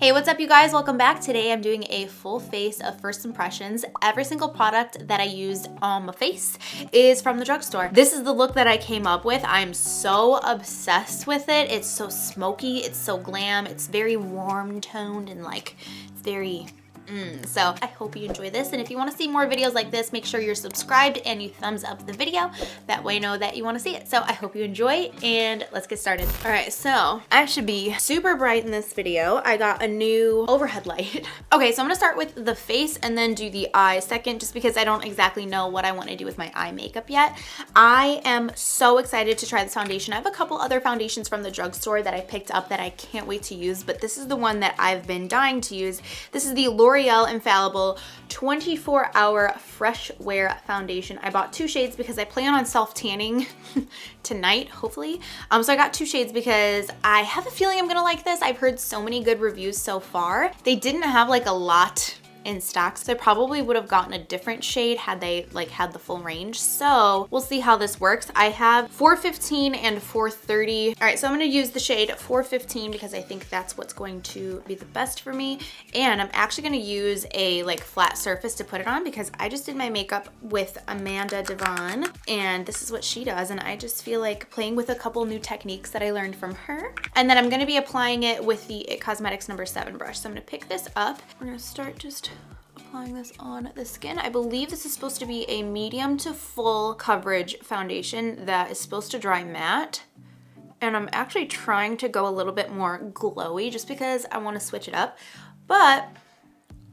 Hey, what's up you guys? Welcome back. Today I'm doing a full face of first impressions. Every single product that I used on my face is from the drugstore. This is the look that I came up with. I'm so obsessed with it. It's so smoky, it's so glam, it's very warm toned and like, it's very so I hope you enjoy this, and if you want to see more videos like this, make sure you're subscribed and you thumbs up the video. That way I know that you want to see it. So I hope you enjoy, and let's get started. All right, so I should be super bright in this video. I got a new overhead light. Okay, so I'm gonna start with the face and then do the eye second, just because I don't exactly know what I want to do with my eye makeup yet. I am so excited to try this foundation. I have a couple other foundations from the drugstore that I picked up that I can't wait to use, but this is the one that I've been dying to use. This is the L'Oreal Infallible 24-hour fresh wear foundation. I bought two shades because I plan on self-tanning tonight, hopefully. So I got two shades because I have a feeling I'm gonna like this. I've heard so many good reviews so far. They didn't have like a lot in stock, so I probably would have gotten a different shade had they like had the full range. So we'll see how this works. I have 415 and 430. All right, so I'm gonna use the shade 415 because I think that's what's going to be the best for me. And I'm actually gonna use a like flat surface to put it on because I just did my makeup with Amanda Devon and this is what she does, and I just feel like playing with a couple new techniques that I learned from her. And then I'm gonna be applying it with the It Cosmetics No. 7 brush. So I'm gonna pick this up. We're gonna start just applying this on the skin. I believe this is supposed to be a medium to full coverage foundation that is supposed to dry matte. And I'm actually trying to go a little bit more glowy just because I want to switch it up. But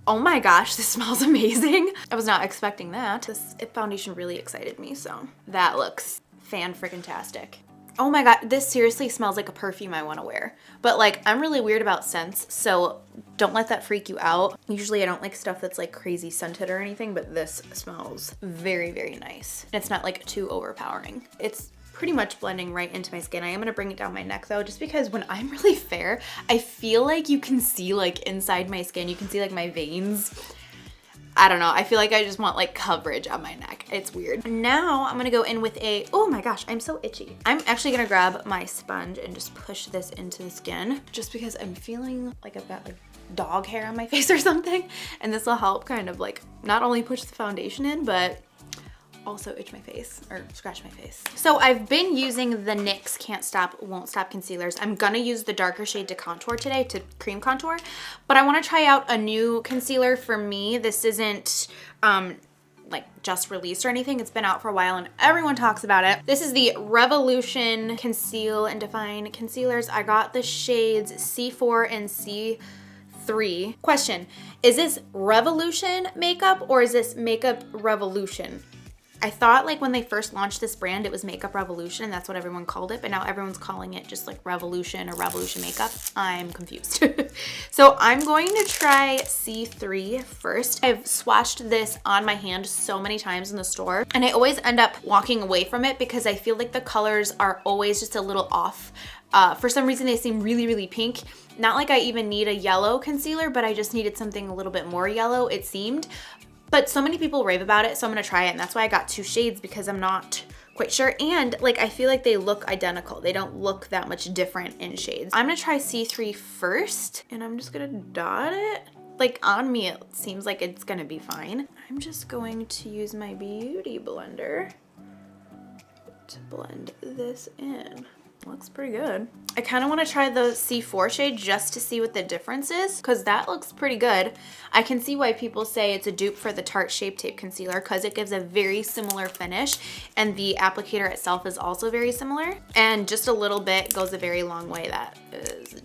oh my gosh, this smells amazing. I was not expecting that. This foundation really excited me, so that looks fan-friggin-tastic. Oh my god, this seriously smells like a perfume I want to wear. But like, I'm really weird about scents, so don't let that freak you out. Usually I don't like stuff that's like crazy scented or anything, but this smells very, very nice. And it's not like too overpowering. It's pretty much blending right into my skin. I am gonna bring it down my neck though, just because when I'm really fair, I feel like you can see like inside my skin, you can see like my veins. I don't know, I feel like I just want like coverage on my neck. It's weird. Now I'm gonna go in with a, oh my gosh, I'm so itchy. I'm actually gonna grab my sponge and just push this into the skin just because I'm feeling like I've got like dog hair on my face or something. And this will help kind of like not only push the foundation in, but also itch my face or scratch my face. So I've been using the NYX Can't Stop Won't Stop concealers. I'm gonna use the darker shade to contour today, to cream contour, but I want to try out a new concealer for me. This isn't like just released or anything. It's been out for a while and everyone talks about it. This is the Revolution Conceal and Define concealers. I got the shades C4 and C3. Question, is this Revolution makeup or is this Makeup Revolution? I thought like when they first launched this brand, it was Makeup Revolution, and that's what everyone called it, but now everyone's calling it just like Revolution or Revolution Makeup. I'm confused. So I'm going to try C3 first. I've swatched this on my hand so many times in the store, and I always end up walking away from it because I feel like the colors are always just a little off. For some reason, they seem really, really pink. Not like I even need a yellow concealer, but I just needed something a little bit more yellow, it seemed. But so many people rave about it, so I'm gonna try it, and that's why I got two shades because I'm not quite sure. And like, I feel like they look identical. They don't look that much different in shades. I'm gonna try C3 first, and I'm just gonna dot it. Like on me, it seems like it's gonna be fine. I'm just going to use my beauty blender to blend this in. Looks pretty good. I kind of want to try the C4 shade just to see what the difference is because that looks pretty good. I can see why people say it's a dupe for the Tarte Shape Tape Concealer because it gives a very similar finish and the applicator itself is also very similar. And just a little bit goes a very long way. That is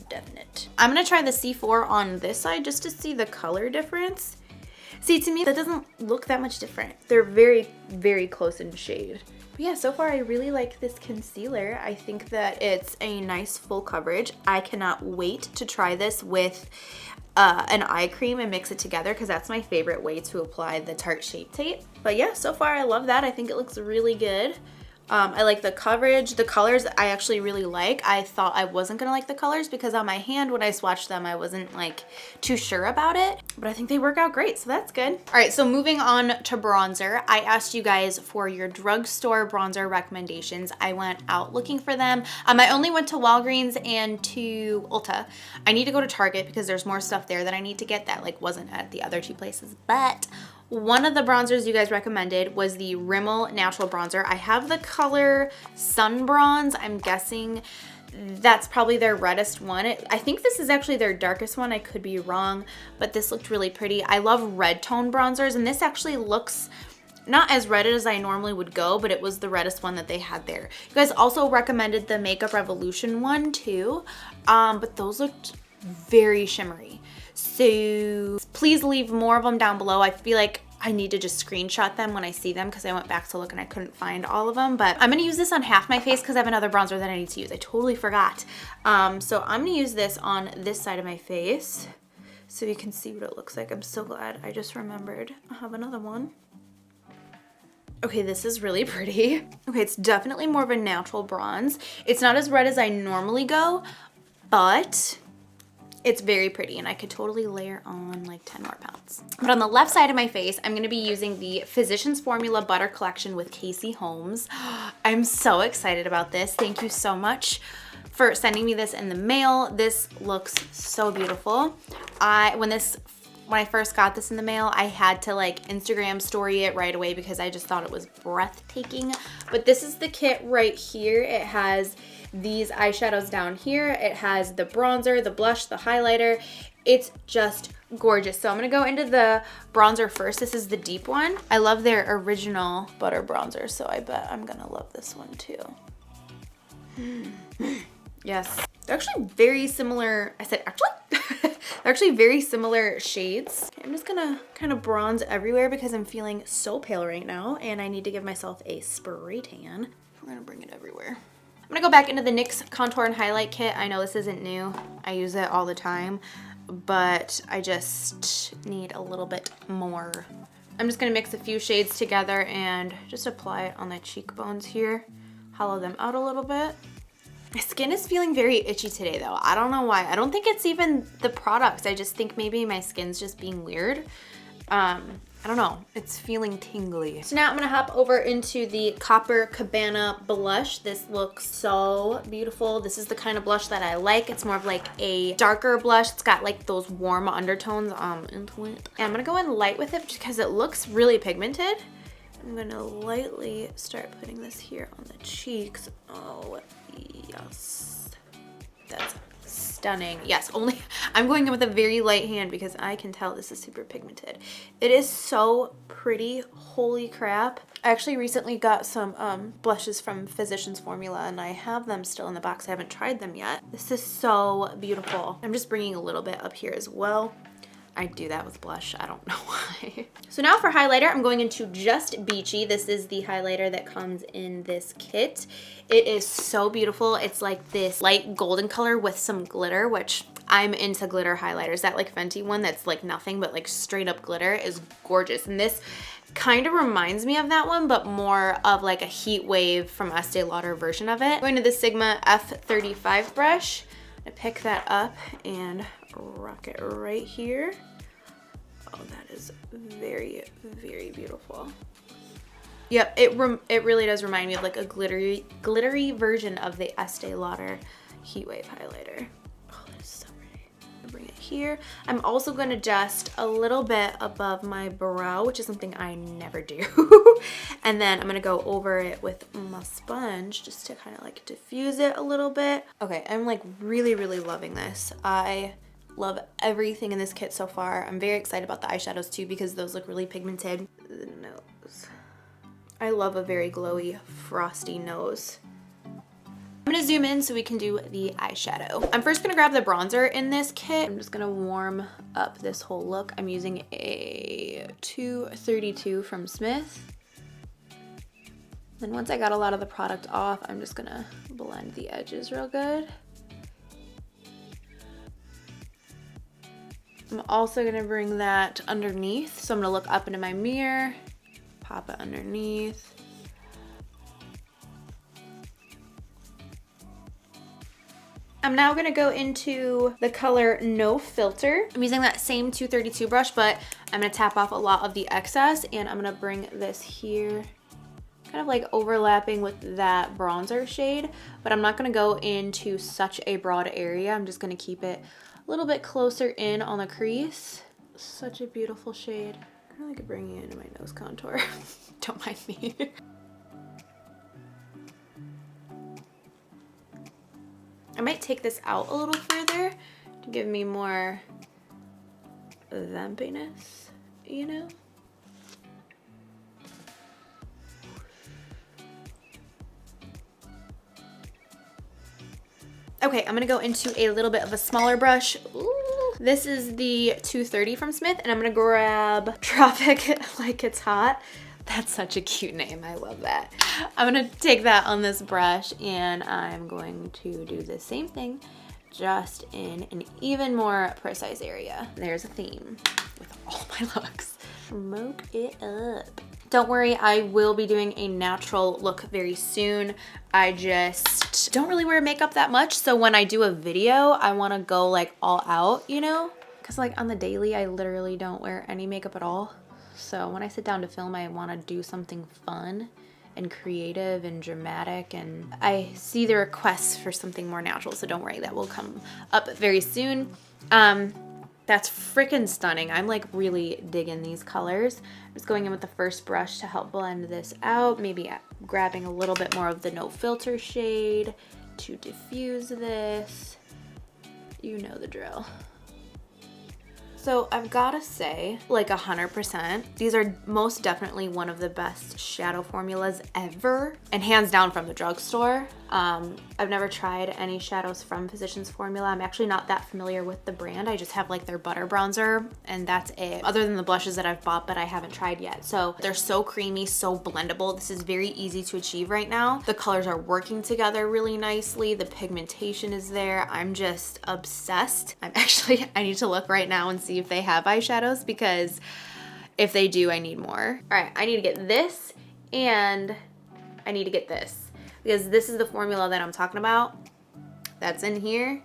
definite. I'm going to try the C4 on this side just to see the color difference. See, to me, that doesn't look that much different. They're very, very close in shade. But yeah, so far I really like this concealer. I think that it's a nice full coverage. I cannot wait to try this with an eye cream and mix it together because that's my favorite way to apply the Tarte Shape Tape. But yeah, so far I love that. I think it looks really good. I like the coverage. The colors I actually really like. I thought I wasn't gonna like the colors because on my hand when I swatched them, I wasn't like too sure about it, but I think they work out great, so that's good. All right, so moving on to bronzer. I asked you guys for your drugstore bronzer recommendations. I went out looking for them. I only went to Walgreens and to Ulta. I need to go to Target because there's more stuff there that I need to get that like wasn't at the other two places, but one of the bronzers you guys recommended was the Rimmel Natural Bronzer. I have the color Sun Bronze. I'm guessing that's probably their reddest one. I think this is actually their darkest one. I could be wrong, but this looked really pretty. I love red tone bronzers, and this actually looks not as red as I normally would go, but it was the reddest one that they had there. You guys also recommended the Makeup Revolution one too, but those looked very shimmery. So please leave more of them down below. I feel like I need to just screenshot them when I see them because I went back to look and I couldn't find all of them. But I'm going to use this on half my face because I have another bronzer that I need to use. I totally forgot. So I'm going to use this on this side of my face so you can see what it looks like. I'm so glad I just remembered I have another one. Okay, this is really pretty. Okay, it's definitely more of a natural bronze. It's not as red as I normally go, but it's very pretty, and I could totally layer on like 10 more pounds. But on the left side of my face, I'm gonna be using the Physicians Formula Butter Collection with Casey Holmes. I'm so excited about this. Thank you so much for sending me this in the mail. This looks so beautiful. When I first got this in the mail, I had to like Instagram story it right away because I just thought it was breathtaking. But this is the kit right here. It has these eyeshadows down here. It has the bronzer, the blush, the highlighter. It's just gorgeous. So I'm gonna go into the bronzer first. This is the deep one. I love their original butter bronzer, so I bet I'm gonna love this one too. Yes, they're actually very similar. I said actually? They're actually very similar shades. Okay, I'm just gonna kind of bronze everywhere because I'm feeling so pale right now and I need to give myself a spray tan. We're gonna bring it everywhere. I'm gonna go back into the NYX Contour and Highlight Kit. I know this isn't new. I use it all the time, but I just need a little bit more. I'm just gonna mix a few shades together and just apply it on the cheekbones here. Hollow them out a little bit. My skin is feeling very itchy today though. I don't know why. I don't think it's even the products. I just think maybe my skin's just being weird. I don't know, it's feeling tingly. So now I'm gonna hop over into the Copper Cabana blush. This looks so beautiful. This is the kind of blush that I like. It's more of like a darker blush. It's got like those warm undertones into it. And I'm gonna go in light with it because it looks really pigmented. I'm gonna lightly start putting this here on the cheeks. Oh, yes. That's stunning. Yes, only I'm going in with a very light hand because I can tell this is super pigmented. It is so pretty. Holy crap. I actually recently got some blushes from Physicians Formula and I have them still in the box. I haven't tried them yet. This is so beautiful. I'm just bringing a little bit up here as well. I do that with blush. I don't know why. So now for highlighter, I'm going into Just Beachy. This is the highlighter that comes in this kit. It is so beautiful. It's like this light golden color with some glitter, which I'm into glitter highlighters. That like Fenty one that's like nothing but like straight up glitter is gorgeous. And this kind of reminds me of that one, but more of like a Heat Wave from Estee Lauder version of it. Going to the Sigma F35 brush. I'm gonna pick that up and rock it right here. Oh, that is very, very beautiful. Yep, it really does remind me of like a glittery version of the Estee Lauder Heat Wave highlighter. Oh, that is so pretty. I'm gonna bring it here. I'm also gonna dust a little bit above my brow, which is something I never do. And then I'm gonna go over it with my sponge just to kind of like diffuse it a little bit. Okay, I'm like really, really loving this. I love everything in this kit so far. I'm very excited about the eyeshadows too because those look really pigmented. The nose. I love a very glowy, frosty nose. I'm gonna zoom in so we can do the eyeshadow. I'm first gonna grab the bronzer in this kit. I'm just gonna warm up this whole look. I'm using a 232 from Smith. Then once I got a lot of the product off, I'm just gonna blend the edges real good. I'm also gonna bring that underneath. So I'm gonna look up into my mirror, pop it underneath. I'm now gonna go into the color No Filter. I'm using that same 232 brush, but I'm gonna tap off a lot of the excess, and I'm gonna bring this here, kind of like overlapping with that bronzer shade, but I'm not gonna go into such a broad area. I'm just gonna keep it a little bit closer in on the crease. Such a beautiful shade. I really could bring it into my nose contour. Don't mind me. I might take this out a little further to give me more vampiness, you know? Okay, I'm gonna go into a little bit of a smaller brush. Ooh. This is the 230 from Smith, and I'm gonna grab Tropic Like It's Hot. That's such a cute name, I love that. I'm gonna take that on this brush, and I'm going to do the same thing, just in an even more precise area. There's a theme with all my looks. Smoke it up. Don't worry, I will be doing a natural look very soon. I just don't really wear makeup that much, so when I do a video, I wanna go like all out, you know? Cause like on the daily, I literally don't wear any makeup at all. So when I sit down to film, I wanna do something fun and creative and dramatic, and I see the requests for something more natural, so don't worry, that will come up very soon. That's freaking stunning. I'm like really digging these colors. I'm just going in with the first brush to help blend this out, maybe grabbing a little bit more of the No Filter shade to diffuse this. You know the drill. So I've gotta say, like 100%, these are most definitely one of the best shadow formulas ever, and hands down from the drugstore. I've never tried any shadows from Physicians Formula. I'm actually not that familiar with the brand. I just have like their butter bronzer, and that's it. Other than the blushes that I've bought, but I haven't tried yet. So they're so creamy, so blendable. This is very easy to achieve right now. The colors are working together really nicely. The pigmentation is there. I'm just obsessed. I need to look right now and see if they have eyeshadows, because if they do, I need more. All right, I need to get this, and I need to get this, because this is the formula that I'm talking about. That's in here.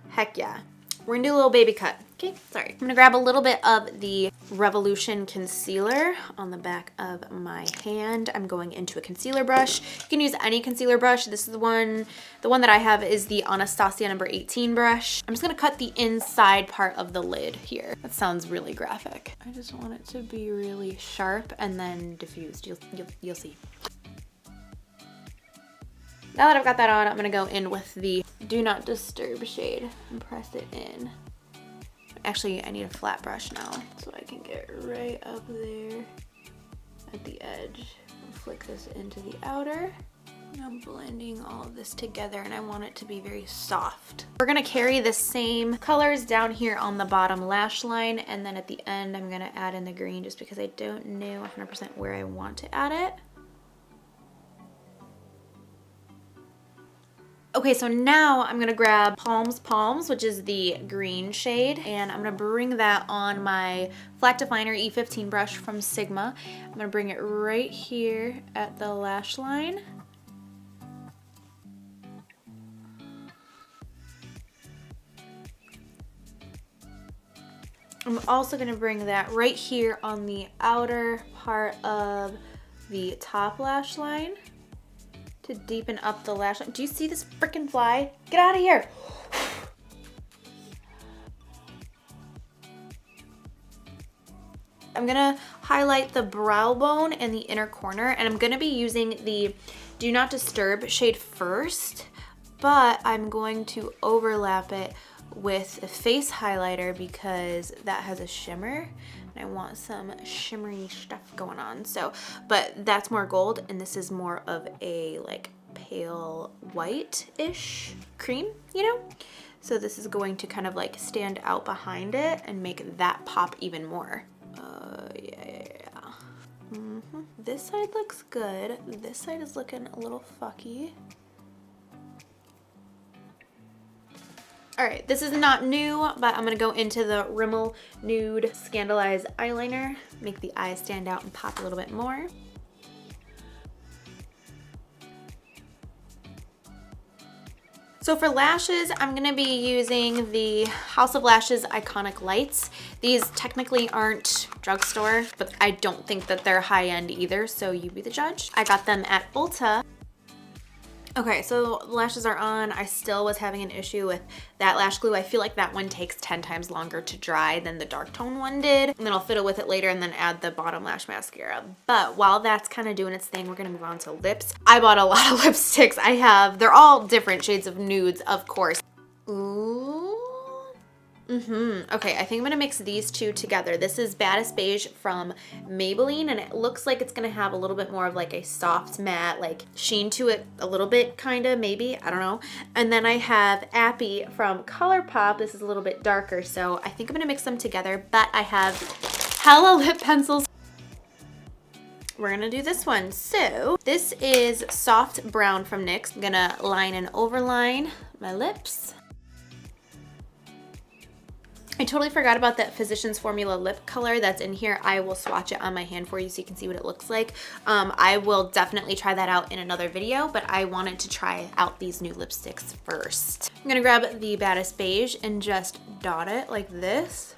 Heck yeah. We're gonna do a little baby cut. Okay, sorry. I'm gonna grab a little bit of the Revolution concealer on the back of my hand. I'm going into a concealer brush. You can use any concealer brush. This is the one that I have is the Anastasia number 18 brush. I'm just gonna cut the inside part of the lid here. That sounds really graphic. I just want it to be really sharp and then diffused. You'll see. Now that I've got that on, I'm gonna go in with the Do Not Disturb shade and press it in. Actually, I need a flat brush now so I can get right up there at the edge. I'll flick this into the outer. I'm blending all of this together, and I want it to be very soft. We're gonna carry the same colors down here on the bottom lash line, and then at the end I'm gonna add in the green just because I don't know 100% where I want to add it. Okay, so now I'm gonna grab Palms, which is the green shade, and I'm gonna bring that on my flat definer E15 brush from Sigma. I'm gonna bring it right here at the lash line. I'm also gonna bring that right here on the outer part of the top lash line to deepen up the lash line. Do you see this freaking fly? Get out of here. I'm gonna highlight the brow bone and the inner corner, and I'm gonna be using the Do Not Disturb shade first, but I'm going to overlap it with a face highlighter because that has a shimmer. I want some shimmery stuff going on. So, but that's more gold, and this is more of a like pale white-ish cream, you know? So this is going to kind of like stand out behind it and make that pop even more. Yeah. This side looks good. This side is looking a little fucky. All right, this is not new, but I'm gonna go into the Rimmel Nude Scandalized Eyeliner, make the eyes stand out and pop a little bit more. So for lashes, I'm gonna be using the House of Lashes Iconic Lights. These technically aren't drugstore, but I don't think that they're high-end either, so you be the judge. I got them at Ulta. Okay, so the lashes are on. I still was having an issue with that lash glue. I feel like that one takes 10 times longer to dry than the dark tone one did. And then I'll fiddle with it later and then add the bottom lash mascara. But while that's kind of doing its thing, we're gonna move on to lips. I bought a lot of lipsticks. They're all different shades of nudes, of course. Ooh. Okay, I think I'm gonna mix these two together. This is Baddest Beige from Maybelline, and it looks like it's gonna have a little bit more of like a soft matte like sheen to it, a little bit kinda, maybe, I don't know. And then I have Appy from ColourPop. This is a little bit darker, so I think I'm gonna mix them together, but I have hella lip pencils. We're gonna do this one. So this is Soft Brown from NYX. I'm gonna line and overline my lips. I totally forgot about that Physicians Formula lip color that's in here. I will swatch it on my hand for you so you can see what it looks like. I will definitely try that out in another video, but I wanted to try out these new lipsticks first. I'm gonna grab the Baddest Beige and just dot it like this.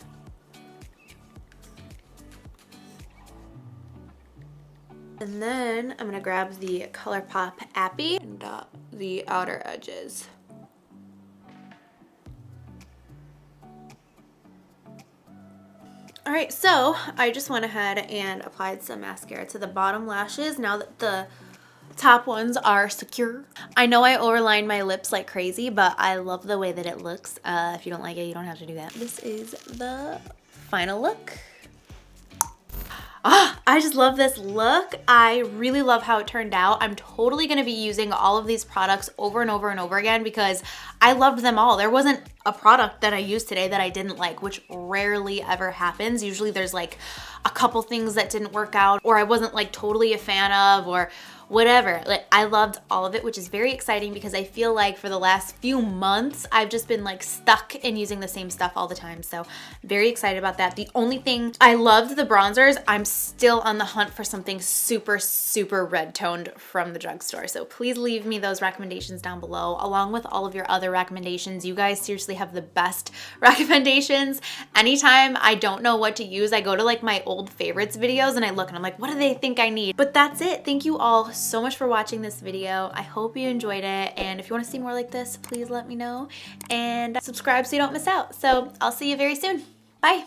And then I'm gonna grab the ColourPop Appy and dot the outer edges. All right, so I just went ahead and applied some mascara to the bottom lashes now that the top ones are secure. I know I overlined my lips like crazy, but I love the way that it looks. If you don't like it, you don't have to do that. This is the final look. I just love this look. I really love how it turned out. I'm totally gonna be using all of these products over and over and over again because I loved them all. There wasn't a product that I used today that I didn't like, which rarely ever happens. Usually there's like a couple things that didn't work out or I wasn't like totally a fan of or whatever. Like I loved all of it, which is very exciting because I feel like for the last few months, I've just been like stuck in using the same stuff all the time. So very excited about that. The only thing, I loved the bronzers. I'm still on the hunt for something super, super red toned from the drugstore. So please leave me those recommendations down below along with all of your other recommendations. You guys seriously have the best recommendations. Anytime I don't know what to use, I go to like my old favorites videos and I look and I'm like, what do they think I need? But that's it. Thank you all so much for watching this video. I hope you enjoyed it. And if you want to see more like this, please let me know and subscribe so you don't miss out. So I'll see you very soon.